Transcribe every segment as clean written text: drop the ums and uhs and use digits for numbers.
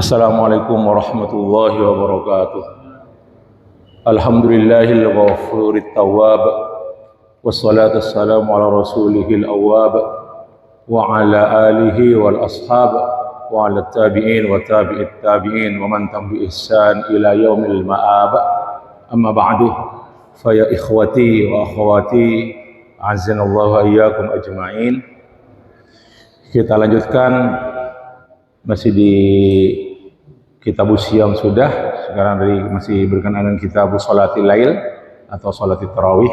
Assalamualaikum warahmatullahi wabarakatuh. Alhamdulillahil ghafurit tawwab, wassalatu wassalamu ala rasulihil awwab, wa ala alihi wal ashab, wa ala tabi'in wa tabi'it tabi'in wa man tabi'ihsan ihsan ila yaumil ma'ab. Amma ba'du, fa ya ikhwati wa akhwati, azanallahu wa iyyakum ajma'in. Kita lanjutkan masih di Kitabus Siyam sudah, sekarang masih berkenaan dengan Kitabus Sholatil Lail atau Sholatil Tarawih,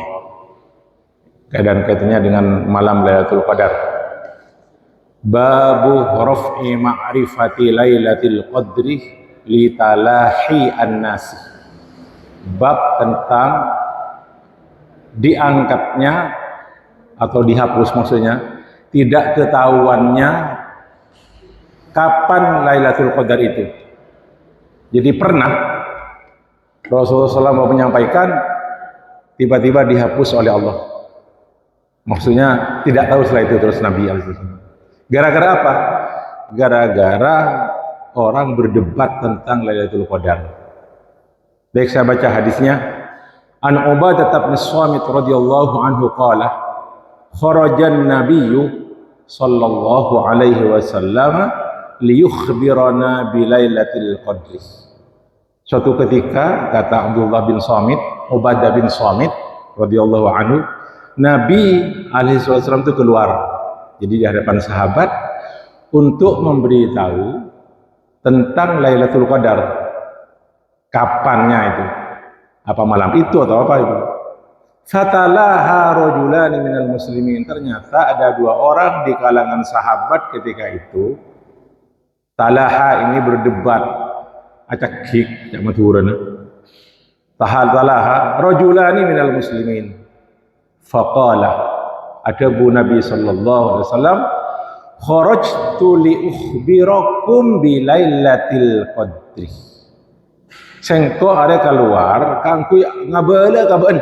kaitannya dengan malam Lailatul Qadar. Babu raf'i ma'rifati Lailatul Qadri li talahi an-nas. Bab tentang diangkatnya atau dihapus, maksudnya tidak ketahuannya kapan Lailatul Qadar itu. Jadi pernah Rasulullah SAW menyampaikan, tiba-tiba dihapus oleh Allah. Maksudnya tidak tahu setelah itu terus Nabi SAW. Gara-gara apa? Gara-gara orang berdebat tentang Lailatul Qadar. Baik, saya baca hadisnya. An Ubadah bin Samit radhiyallahu anhu qala, kharajan nabiyyu sallallahu alaihi wasallam liyukhbirana bilailatil qadri. Suatu ketika, kata Abdullah bin Samit, Ubadah bin Samit radhiyallahu anhu, Nabi alaihi wasallam itu keluar, jadi di hadapan sahabat, untuk memberitahu tentang Lailatul Qadar. Kapannya itu? Apa malam itu atau apa itu? Fatalaha rajulani minal muslimin. Ternyata ada dua orang di kalangan sahabat ketika itu. Talaha ini berdebat, acak hik, jak maturan. Talaha rajulani minal muslimin. Faqala, adabu Nabi sallallahu alaihi wasallam, kharajtu li ukhbirakum bi lailatul qadri. Sengko ada keluar, kangku ngabala kaban.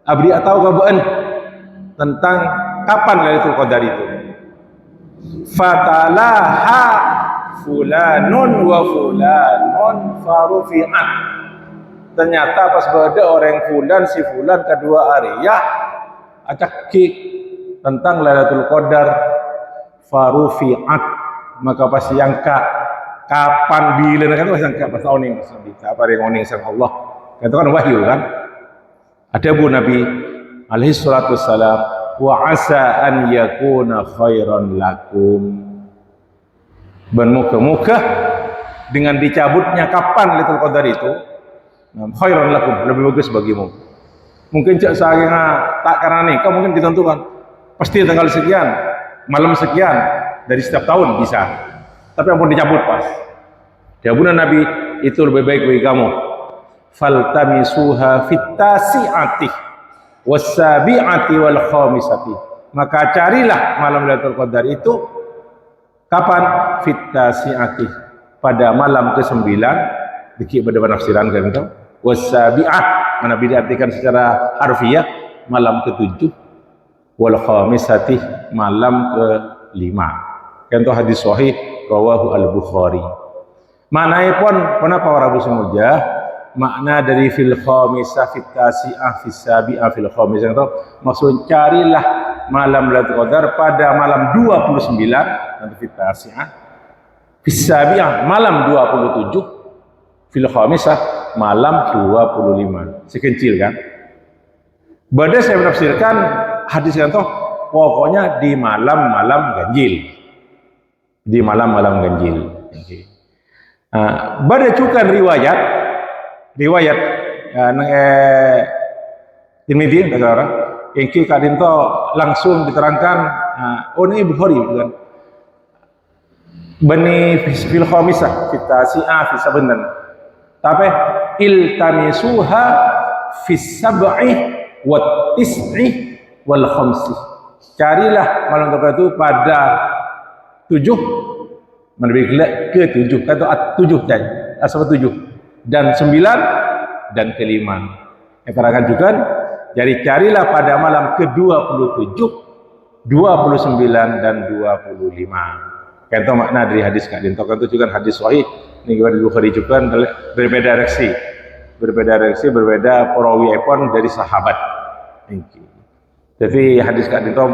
Abdi atau kaban tentang kapan Lailatul Qadar itu. Fatalaha fulanun wa fulanun farufi'at. Ternyata pas berada orang fulan si fulan kedua ariyah acak kik tentang Lailatul Qadar farufi'at, maka pas yangka kapan bila kan pas yangka pas oning apa yang oning sama Allah. Itu kan wahyu kan. Ada bu Nabi alaihi salatu wassalam, wa asa an yakuna khairan lakum. Bermuka-muka dengan dicabutnya kapan Lailatul Qadar itu, khairan lakum, lebih bagus bagimu. Mungkin cak sakinga tak karena nikah mungkin ditentukan pasti tanggal sekian, malam sekian dari setiap tahun bisa. Tapi ampun dicabut pas. Jawaban Nabi, itu lebih baik bagi kamu. Faltamisuha fittasi'ati wassabi'ati wal khamisati. Maka carilah malam Lailatul Qadar itu kapan? Fittasi'ati, pada malam ke-9, dikit pada penafsiran kan itu. Wassabi'ah, mana diartikan secara harfiah malam ke-7, wal khamisati malam ke-5. Contoh hadis sahih rawahu al-Bukhari. Maknanya pun kenapa para muslimujah? Makna dari fil khamisah fit tasi'ah fis sabi'ah fil khamisah itu maksud carilah malam Lailatul Qadar pada malam 29 nanti fit tasi'ah fis sabi'ah malam 27 fil khamisah malam 25. Sekecil kan? Bada saya menafsirkan hadis kan toh pokoknya di malam-malam ganjil. Di malam-malam ganjil. Bada cukan riwayat Tirmidzi negara yang kadin to langsung diterangkan, oh ini Bukhari bukan bani fil khamisah fit tasi'ah fi sabenan, tapi iltamisuha fis sab'i wat tis'i wal khamsi. Carilah malam itu pada 7, lebih ke-7 atau 7 asal 7 dan 9 dan ke-5. Yang terangkan juga, jadi carilah pada malam ke-27, 29 dan 25. Contoh makna dari hadis Kak Dinto itu juga hadis sahih Ini di Bukhari juga berbeda reaksi, berbeda perawi epon dari sahabat. Jadi hadis Kak Dito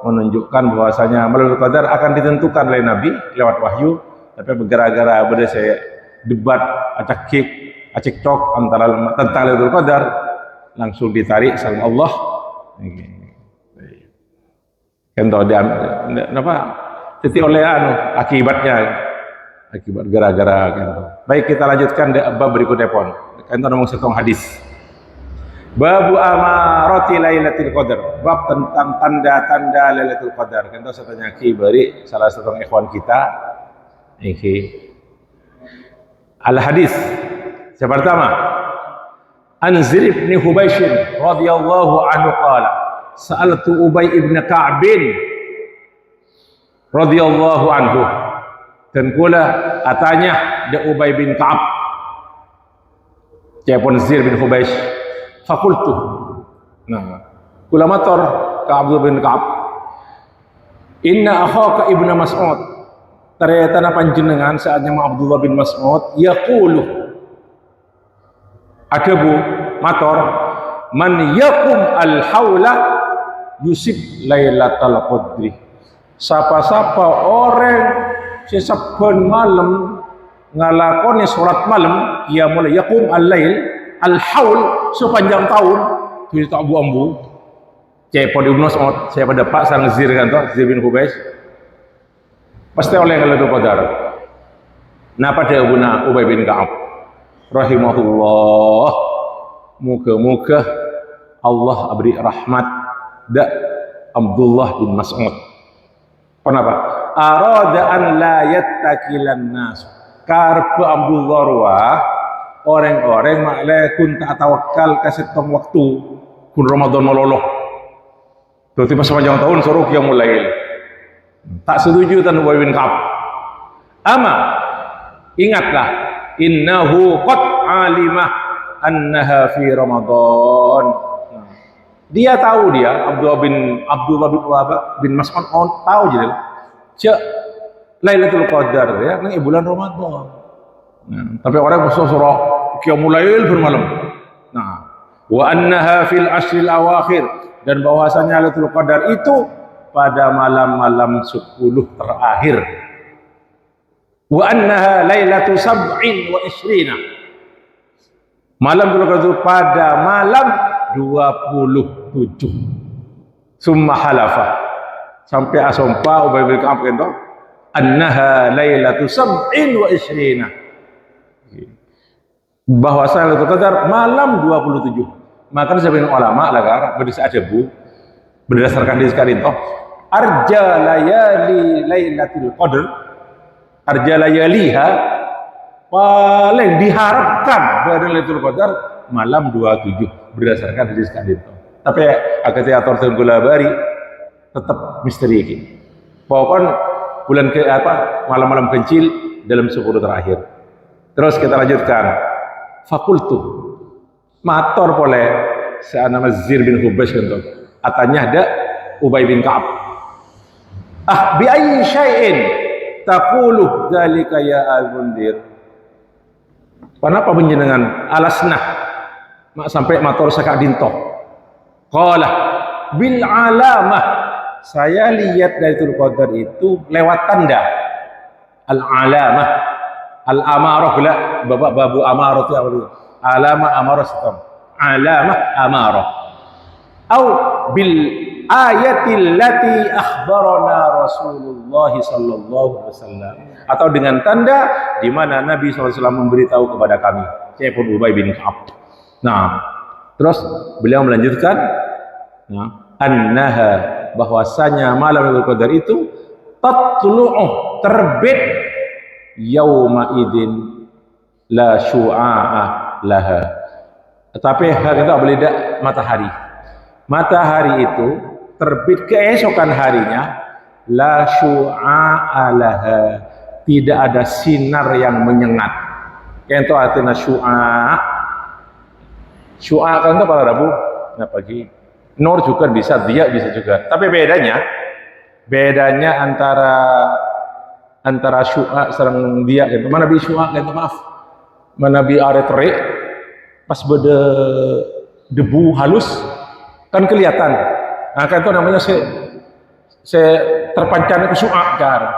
menunjukkan bahwasanya Lailatul Qadar akan ditentukan oleh Nabi lewat wahyu, tapi gara-gara ada saya debat acik tok antara tentang Lailatul Qadar langsung ditarik sama Allah. Kan tahu dia apa? Jadi oleh akibat gara-gara kan. Baik, kita lanjutkan bab berikutnya pon. Kan ngomong setong hadis. Babu amarati Lailatul Qadar. Bab tentang tanda-tanda Lailatul Qadar. Kan tahu saya ki bari salah satu ikhwan kita. Iki al hadis. Yang pertama, An Zir bin Hubaysh radhiyallahu anhu qala, sa'altu Ubay ibn Ka'b radhiyallahu anhu. Dan kula atanya da Ubay bin Ka'ab Cepon Zir bin Hubaysh fakultu. Nah, kula mator ke Abdullah bin Ka'ab, inna akhaka ibnu Mas'ud, ternyata panjenengan saatnya Abdullah bin Mas'ud yaqulu, ada bu mator, man yakum al haula yusib lailatul qadri. Sapa-sapa orang sesabun malam ngalakoni sholat malam, ia mulai yakum al-lail al-haul sepanjang tahun itu tak ambu cepot Ibnu Mas'ud saya pada Pak sang Zir kan toh, Zir bin Hubaysh pasti oleh Lailatul Qadar. Nah pada Ubay bin Ka'ab rahimahullah, moga-moga Allah beri rahmat da Abdullah bin Mas'ud. Kenapa? Arada an la yattakilan nas, karpe Abdullah ruah orang-orang maklekun tak tawakal kasih tong waktu kun Ramadan meloloh. Berarti pas sepanjang tahun suruh yang mulai. Tak setuju tan Ubay bin Ka'ab. Ama ingatlah, innahu qad alimah annaha fi Ramadan. Dia tahu, dia Abdullah bin Mas'ud tahu jadi cek Lailatul Qadar ya ini bulan Ramadan. Nah, tapi orang surah qiyamul lail bermalam. Nah, wa annaha fil ashril awakhir, dan bahwasanya Lailatul Qadar itu pada malam-malam 10 terakhir. Wa annaha lailatu sab'in wa ishrina, malam Lailatul Qadar pada malam 27. Summa halafa, sampai asompa Ubay bin Ka'ab kento annaha lailatu sab'in wa ishrina, bahwasanya Lailatul Qadar malam 27. Maka sebagian ulama lagar berdasarkan hadis karinto arja layali lailatul qadar, arja layaliha, paling diharapkan pada Lailatul Qadar malam 27 berdasarkan hadis karinto. Tapi akati atur tenggula bari tetap misteri ini. Pokoknya bulan ke malam-malam kecil dalam 10 terakhir. Terus kita lanjutkan. Fakultu mator boleh nama Zir bin Hubaysh kan, atanya ada Ubay bin Ka'ab, bi ayyi syai'in taqulu dzalika ya al-Mundir. Kenapa panjenengan alasna mak sampai mator sakak dinto? Qala bil alamah, saya lihat Lailatul Qadar itu lewat tanda. Al alamah, al amarah la babu amarah itu apa? Alamah amarah setam. Alamah amarah. Au bil ayatil lati akhbarana Rasulullah sallallahu alaihi wasallam, atau dengan tanda di mana Nabi sallallahu alaihi wasallam memberitahu kepada kami. Saya pun Ubay bin Ka'ab. Nah, terus beliau melanjutkan, nah, annaha, bahwasanya malam Lailatul Qadar itu tatlu'u, terbit, yauma idin la syu'a'a laha. Tetapi kita beda matahari. Matahari itu terbit keesokan harinya la syu'a'a laha, tidak ada sinar yang menyengat. Yang itu artinya syu'a'. Syu'a' kan itu pada Rabu, nah pagi. Nur juga bisa, dia bisa juga. Tapi bedanya antara antara Syu'a sareng dia gitu. Mana Nabi Syu'a gitu maaf. Mana Nabi are terik pas beda debu halus kan kelihatan. Nah, kan itu namanya saya terpancar ke Syu'a jar.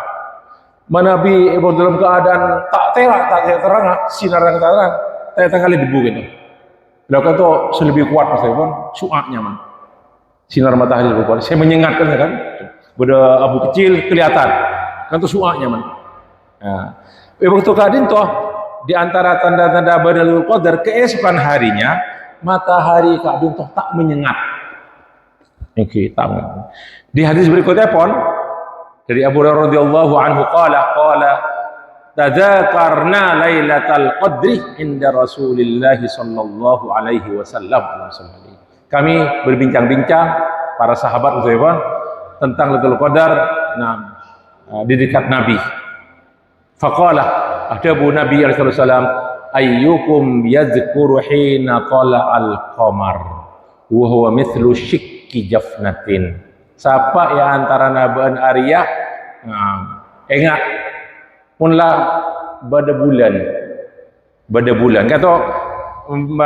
Mana Nabi dalam keadaan tak terang, sinar yang terang, tak kali debu gitu. Lalu itu selebih kuat mas pun Syu'anya man. Sinar matahari lebih kuat. Saya menyengatkan kan. Beda abu kecil kelihatan. Kan itu Syu'anya man. Nah, waktu kadin toh di antara tanda-tanda Badalul Qadar keesokan harinya matahari kadin toh tak menyengat. Oke, tak menyengat. Di hadis berikutnya pun dari Abu Hurairah radhiyallahu anhu qala tadzakarna lailatal qadri inda Rasulillah sallallahu alaihi wasallam. Kami berbincang-bincang para sahabat tentang Lailatul Qadar di dekat Nabi. Faqala ahdabu Nabi sallallahu alaihi wasallam ayyukum yadhkuru hina tala'al qamar wa huwa mithlu shikki jafnatin. Siapa ya antara naban Arya ingat punlah pada bulan kata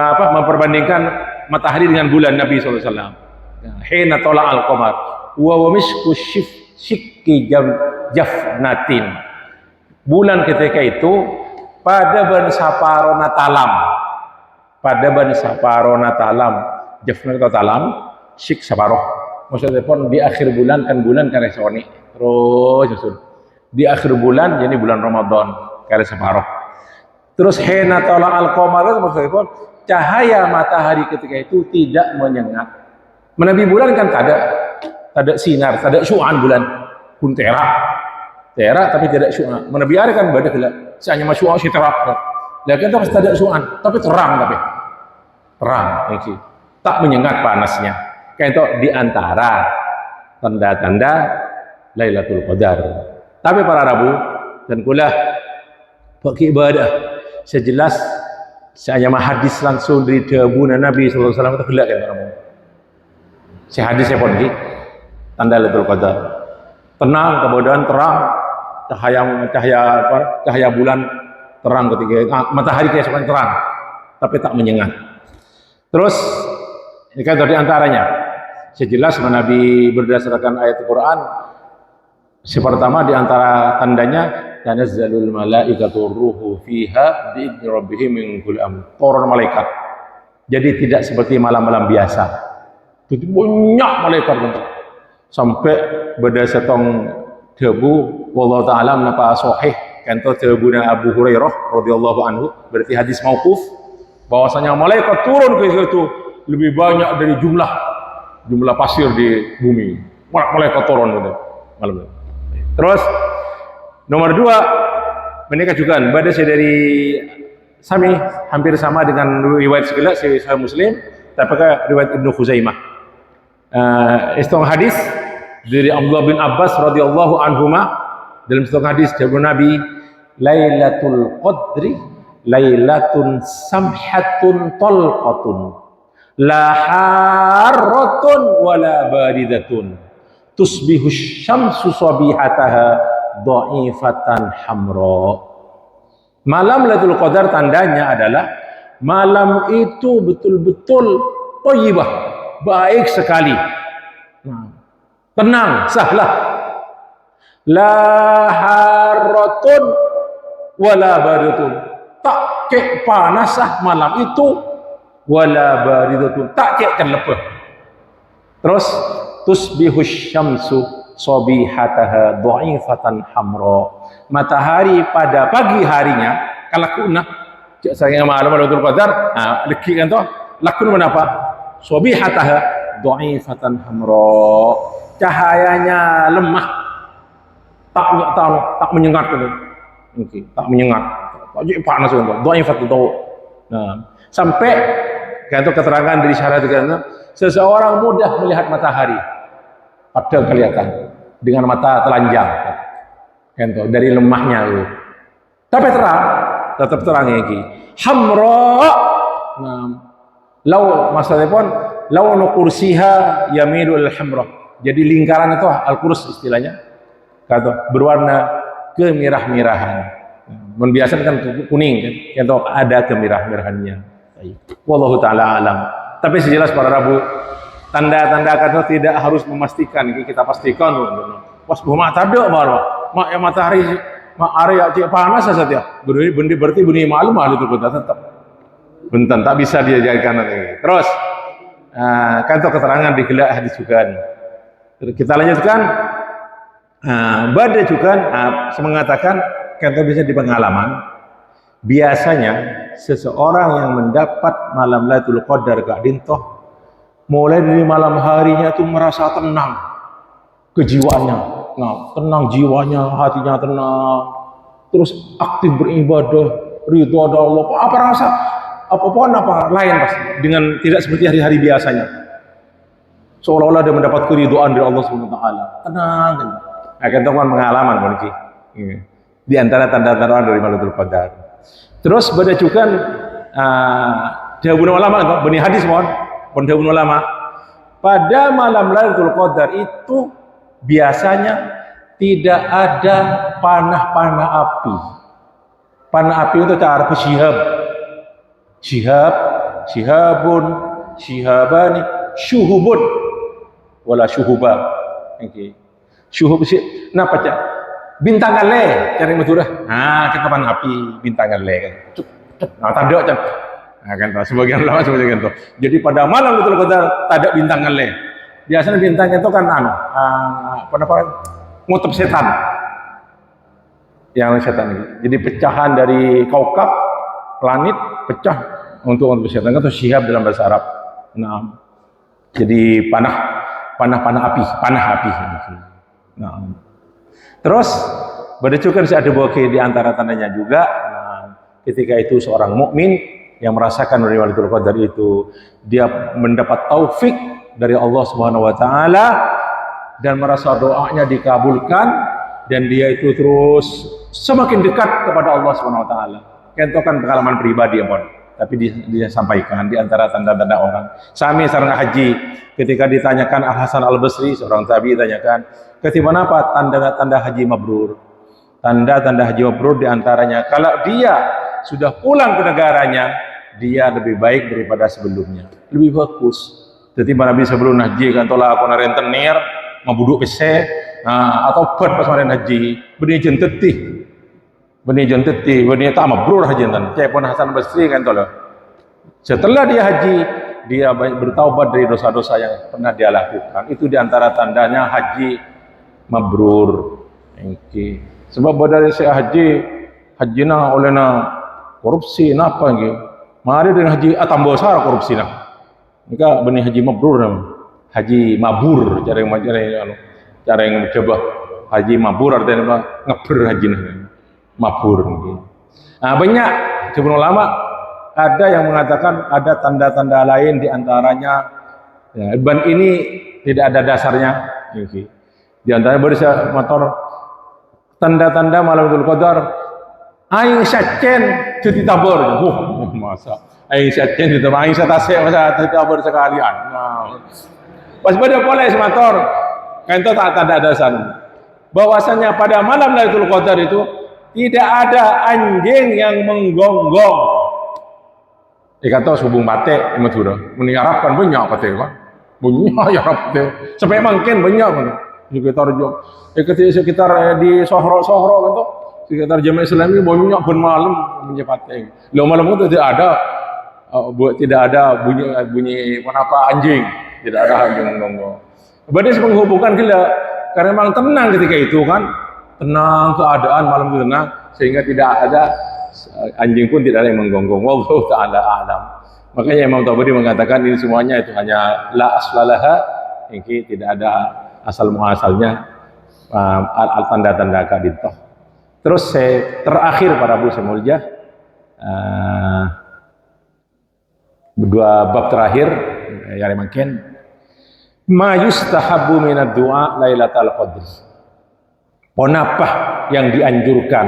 memperbandingkan matahari dengan bulan Nabi SAW. Hina tala'al qamar wa misku shikki jafnatin. Bulan ketika itu pada ban saparona talam jafnat atau talam syik saparoh. Maksudnya pun di akhir bulan kan resoni terus di akhir bulan jadi bulan Ramadan kare separuh. Terus hena tala al-qamar maksudnya pun cahaya matahari ketika itu tidak menyengat. Menabi bulan kan tak ada sinar, tak ada syu'an bulan pun tera tapi tidak syu'an. Menabi hari kan badak lah hanya masyu'a si tera. Lagi itu tak ada syu'an tapi terang ini tak menyengat panasnya. Kayak itu diantara tanda-tanda Lailatul Qadar. Tapi para Rabu dan kulah pakai ibadah sejelas saya hadis langsung dari debuna Nabi sallallahu alaihi wasallam itu gelak kan kamu. Si hadisnya pun di tanda Lailatul Qadar. Tenang, kemudian terang, cahaya bulan terang ketika matahari keesokan terang, tapi tak menyengat. Terus ini kan tadi antaranya. Sejelas Nabi berdasarkan ayat Al-Quran. Pertama di antara tandanya tanazzalul malaikatu ruhu fiha bi'idzni rabbihim min kulli amr. Turun malaikat. Jadi tidak seperti malam-malam biasa. Itu banyak malaikat sampai berdasarkan debu wallahu taala menapa sahih kanto debuna Abu Hurairah radhiyallahu anhu berarti hadis mauquf bahwasanya malaikat turun ke situ lebih banyak dari jumlah pasir di bumi. Malaikat turun gitu malam. Terus nomor 2 menikah juga pada saya dari Sami hampir sama dengan riwayat segala saya Muslim tapi riwayat Ibnu Khuzaimah. Istong hadis dari Abdullah bin Abbas radhiyallahu anhuma dalam istong hadis dari Nabi Lailatul Qadri lailatun samhatun talqatun la harratun wala baridatun tusbihu syamsu sabihataha dha'ifatan hamra. Malam Lailatul Qadar tandanya adalah malam itu betul-betul thayyibah, baik sekali. Tenang, sahlah. La harratun wala baridatun. Tak kek panasah malam itu wala baridatun, tak kek lepah. Terus tusbihu syamsu sabihataha dha'ifatan hamra. Matahari pada pagi harinya kalakuna saya malam Lailatul Qadar leki kan toh lakun menapa sabihataha dha'ifatan hamra. Cahayanya lemah, tak menyengat gitu. Okay, tak menyengat. Tak panas kan dha'ifatan tuh. Nah, sampai kan itu keterangan dari syarat kan seseorang mudah melihat matahari padahal kelihatan dengan mata telanjang kan dari lemahnya itu. Tapi terang, tetap terang iki. Hamra. Nah, law maksudnya pun launu kursiha yamilul hamra. Jadi lingkaran itu al-kurs istilahnya. Kata berwarna kemirah-mirahan. Membiasakan kan kuning kan, atau ada kemirah-mirahannya. Wallahu taala alam. Tapi sejelas para Rabu, tanda-tanda kata tidak harus memastikan, kita pastikan pas mak tado mak yang matahari mak area cik panas saja berarti bunyi maklum ahli itu tetap bentan tak bisa dia jadikan nanti. Terus kan itu keterangan di gelak hadis juga. Kita lanjutkan. Badai juga mengatakan kan itu bisa di pengalaman. Biasanya seseorang yang mendapat malam Lailatul Qadar gak dintoh, mulai dari malam harinya itu merasa tenang kejiwaannya, tenang jiwanya, hatinya tenang, terus aktif beribadah, ridho ada Allah, apa rasa apa lain pas dengan tidak seperti hari-hari biasanya, seolah-olah dia mendapat keridhaan dari Allah Subhanahu Wa Taala, tenang. Akan temukan pengalaman boniki di antara tanda-tanda dari Lailatul Qadar. Terus pada juga dahulu ulama atau bani hadis mohon dahulu ulama pada malam Lailatul Qadar itu biasanya tidak ada panah-panah api. Panah api itu cara shihabun, shihabani, syuhubun wala syuhuba. Okay. Syuhub napa cak? Bintangan le cari Madura. Kita panah api bintangan le kan. Tanda cak. Kan sebagian ulama sebagian itu. Jadi pada malam Lailatul Qadar tak ada bintangan le. Biasanya bintang itu kan ngutup setan. Yang setan ini. Jadi pecahan dari kaukab planet pecah untuk setan itu syihab dalam bahasa Arab. Nah. Jadi panah api. Nah. Terus berdasarkan ada bukti di antara tandanya juga. Ketika itu seorang mukmin yang merasakan dari Lailatul Qadar itu dia mendapat taufik dari Allah Subhanahu Wa Taala dan merasa doanya dikabulkan dan dia itu terus semakin dekat kepada Allah Subhanahu Wa Taala. Kentokan pengalaman pribadi ya Bon, tapi dia sampaikan di antara tanda-tanda orang. Sami sareng haji ketika ditanyakan Al Hasan Al Basri seorang tabi ditanyakan ketika apa tanda-tanda haji mabrur. Tanda-tanda haji mabrur diantaranya kalau dia sudah pulang ke negaranya dia lebih baik daripada sebelumnya, lebih bagus. Jadi Nabi sebelum haji kan tolak aku rentenir mau buduk pese atau pas maren haji benih jenteti benih tak mabrur haji enten cek pun Hasan Basri kan tolak setelah dia haji dia bertaubat dari dosa-dosa yang pernah dia lakukan. Itu diantara tandanya haji mabrur. Okay. Sebab dari saya haji na oleh na korupsi napa gitu. Mari dengan haji tambah besar korupsi na. Maka benih haji mabrur haji mabur cara yang mencoba haji mabur artinya apa? Ngeber haji mabur. Gitu. Nah banyak sebelum lama ada yang mengatakan ada tanda-tanda lain diantaranya ya, ban ini tidak ada dasarnya. Okay. Di antaranya bersama motor tanda-tanda malam Lailatul Qadar aing syacen cuti tabur. Masa aing syacen cuti tabur, aing satase masa cuti tabur sekalian. Nah. Pas pada poles motor kan itu tak ada dasar. Bahwasanya pada malam Lailatul Qadar itu tidak ada anjing yang menggonggong. Kata subung bate Madura, meniarapkan banyak bate kan. Banyak ya bate. Sampai mungkin banyak kan. Sekitar di Sohro gitu, sekitar Jamaah Islami banyak pun malam punya pateng. Lo malam itu tidak ada bunyi kenapa anjing, tidak ada anjing menggonggo. Berarti menghubungkan gila karena memang tenang ketika itu kan, tenang keadaan malam itu tenang sehingga tidak ada anjing pun tidak ada yang menggonggong. Wallahu taala alam. Makanya Imam Tabari mengatakan ini semuanya itu hanya la aslalaha, ini tidak ada asal muasalnya tanda-tanda kadintoh. Terus terakhir para Bu Semulja dua bab terakhir yang makin ma yustahabu minad du'a lailatul qadr. Ponapa yang dianjurkan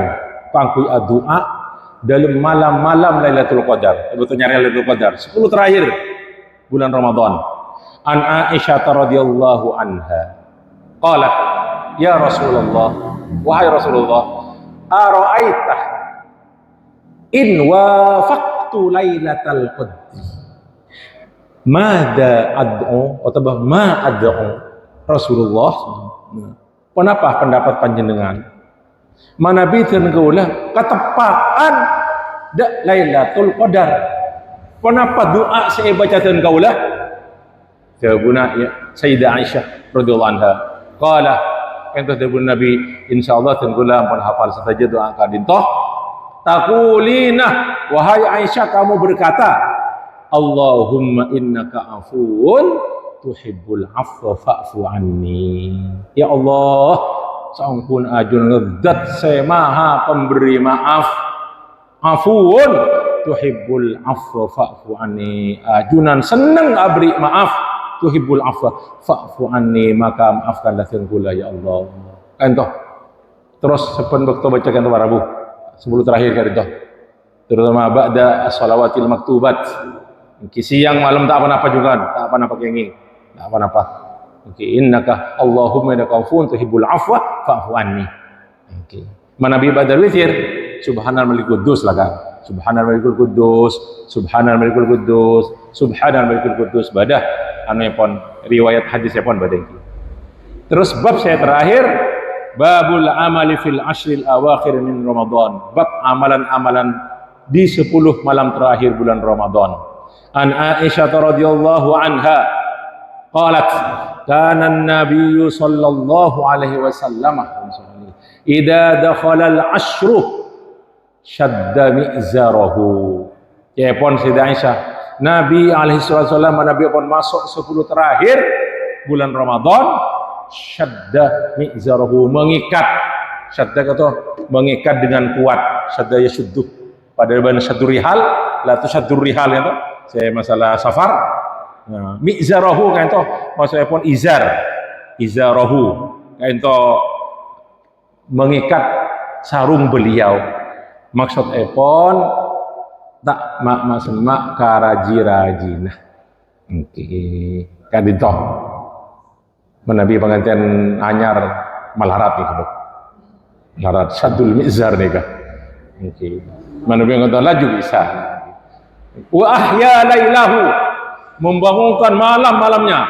pangkui doa dalam malam-malam Lailatul Qadar. Sebetulnya Lailatul Qadar 10 terakhir bulan Ramadan. An Aisyah radhiyallahu anha qalat ya Rasulullah, wahai Rasulullah, ara'aitah in wafaqtu lailatal qadri mada ad'u atau ma ad'u Rasulullah. Kenapa pendapat panjenengan manabi tenggulah ketepaan dak Lailatul Qadar. Kenapa doa saya baca tenggulah? Jawabuna ya Sayyidah Aisyah radhiyallahu anha. Qala ento debun Nabi insyaallah tenggulah ampun hafal saja doa kadintoh. Taqulina wahai Aisyah kamu berkata Allahumma innaka afuun tuhibbul afwa fa'fu anni. Ya Allah, sampun ajun ngedat saya maha pemberi maaf. Afuun tuhibbul afwa fa'fu anni. Ajunan seneng abri maaf. Tuhibbul afwa fa'fu anni, maka maafkanlah sengkula ya Allah. Kantoh. Terus sepen waktu bacakan tuh Rabu. 10 terakhir kan itu. Terutama ba'da as-salawatil maktubat. Siang malam tak apa-apa juga, tak apa-apa kenging, tak apa-apa. Oke, innaka Allahumma innaka afuwun tuhibbul afwa fa'fu anni. Oke. Mana bi badal witir, subhanal malikul quddus lah kan. Subhanal malikul quddus, subhanal malikul quddus, subhanal malikul quddus badah anu pon riwayat hadis pon badah iki. Terus bab saya terakhir, babul amali fil ashril awakhir min Ramadan. Bab amalan-amalan di 10 malam terakhir bulan Ramadan. An Aisyah radhiyallahu anha qalat kana an-nabiy sallallahu alaihi wasallam idza dakhala al-ashru shadda mi'zarahu. Ya pon Sayyidah Aisyah, Nabi alaihi wasallam Nabi pun masuk 10 terakhir bulan Ramadan shadda mi'zarahu, mengikat. Shadda kata mengikat dengan kuat. Shadda yashuddu pada bahasa syaddur rihal la tusyaddur rihal itu saya masalah safar. Nah, mi'zarahu kan itu maksudnya pun izarahu kan itu mengikat sarung beliau. Maksud epon tak mak karaji-rajinah. Oke, kan itu menabi pengantin anyar malarat nih kebuk. Malarat sadul mi'zar nih kah. Oke. Menabi ngata laju bisa. Wa ahya lailahu, membangunkan malam-malamnya.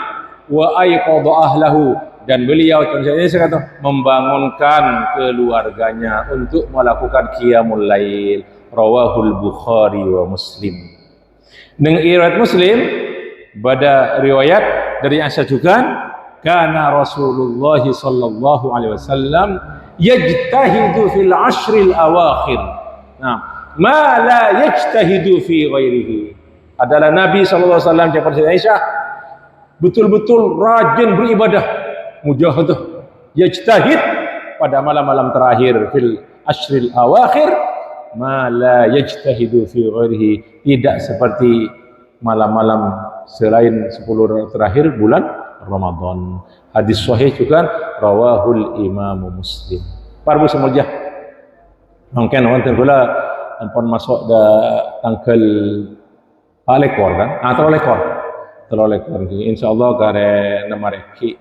Wa ayqadha ahlahu, dan beliau ini saya kata membangunkan keluarganya untuk melakukan qiyamul lail. Rawahul Bukhari wa Muslim. Dengan riwayat Muslim pada riwayat dari Aisyah juga, kana Rasulullah sallallahu alaihi wasallam yajtahidu fil ashril awakhir. Nah, ma la yajtahidu fi ghairihi. Adalah Nabi sallallahu alaihi wasallam jawaban Aisyah betul-betul rajin beribadah, mujahadah, yajtahid pada malam-malam terakhir fil ashril awakhir, ma la yajtahidu fi ghairihi, tidak seperti malam-malam selain 10 terakhir bulan Ramadan. Hadis sahih juga rawahul Imam Muslim. Parbu semuljah mungkin wonten kula ampun masuk da tanggal lekor kan atau lekor insyaallah kare namareki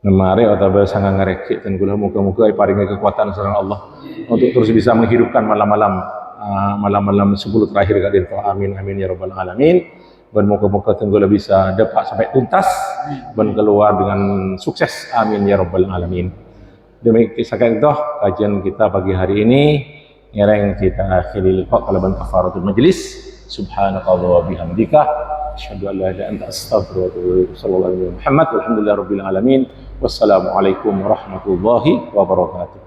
atau sangang ngareki dan kula muga-muga paringi kekuatan sareng Allah untuk terus bisa menghidupkan malam-malam 10 terakhir kadir. Amin amin ya rabbal alamin. Dan moga-moga tenggula bisa dapat sampai tuntas dan keluar dengan sukses. Amin ya rabbal alamin. Demikian itu kajian kita pagi hari ini. Yang kita akhiri liqa kalaban kafaratul majlis. Subhanakallah wa bihamdika asyhadu an la ilaha illa anta astaghfiruka wa atubu ilaik. Sallallahu alaihi wa sallam. Walhamdulillahirabbil alamin. Wassalamu alaikum warahmatullahi wabarakatuh.